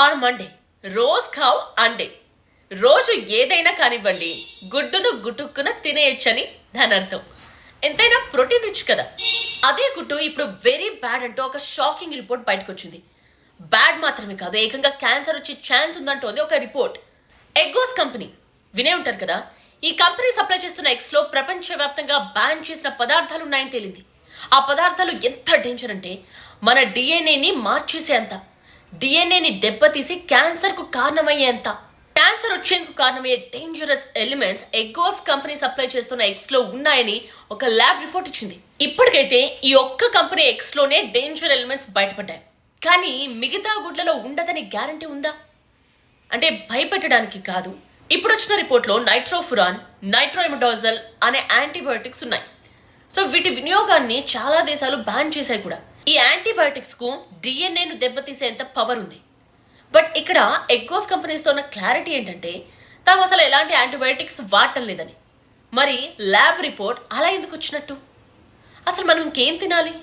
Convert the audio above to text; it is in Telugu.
ఆన్ మండే రోజ్ ఖావ్ అండే. రోజు ఏదైనా కానివ్వండి, గుడ్డును గుటుక్కున తినేయచ్చని దాని అర్థం. ఎంతైనా ప్రోటీన్ రిచ్ కదా. అదే గుడ్డు ఇప్పుడు వెరీ బ్యాడ్ అంటూ ఒక షాకింగ్ రిపోర్ట్ బయటకు వచ్చింది. బ్యాడ్ మాత్రమే కాదు, ఏకంగా క్యాన్సర్ వచ్చే ఛాన్స్ ఉందంటోంది ఒక రిపోర్ట్. ఎగ్గోస్ కంపెనీ వినే ఉంటారు కదా. ఈ కంపెనీ సప్లై చేస్తున్న ఎగ్స్ లో ప్రపంచవ్యాప్తంగా బ్యాన్ చేసిన పదార్థాలు ఉన్నాయని తేలింది. ఆ పదార్థాలు ఎంత డేంజర్ అంటే మన డిఎన్ఏని మార్చేసేంత, డిఎన్ఏని దెబ్బతీసి క్యాన్సర్ కు కారణమయ్యేంత, క్యాన్సర్ వచ్చేందుకు కారణమయ్యే డేంజరస్ ఎలిమెంట్స్ ఎగ్గోస్ కంపెనీ సప్లై చేస్తున్న ఎగ్స్ లో ఉన్నాయని ఒక ల్యాబ్ రిపోర్ట్ ఇచ్చింది. ఇప్పటికైతే ఈ ఒక్క కంపెనీ ఎగ్స్ లోనే డేంజర్ ఎలిమెంట్స్ బయటపడ్డాయి. కానీ మిగతా గుడ్లలో ఉండదని గ్యారంటీ ఉందా అంటే భయపెట్టడానికి కాదు. ఇప్పుడు వచ్చిన రిపోర్ట్లో నైట్రోఫురాన్, నైట్రోఎమిడాజల్ అనే యాంటీబయోటిక్స్ ఉన్నాయి. సో వీటి వినియోగాన్ని చాలా దేశాలు బ్యాన్ చేశాయి కూడా. ఈ యాంటీబయోటిక్స్ కు డిఎన్ఏను దెబ్బతీసేంత పవర్ ఉంది. బట్ ఇక్కడ ఎగ్గోస్ కంపెనీస్తో ఉన్న క్లారిటీ ఏంటంటే తాము అసలు ఎలాంటి యాంటీబయోటిక్స్ వాడటం లేదని. మరి ల్యాబ్ రిపోర్ట్ అలా ఎందుకు వచ్చినట్టు? అసలు మనం ఇంకేం తినాలి?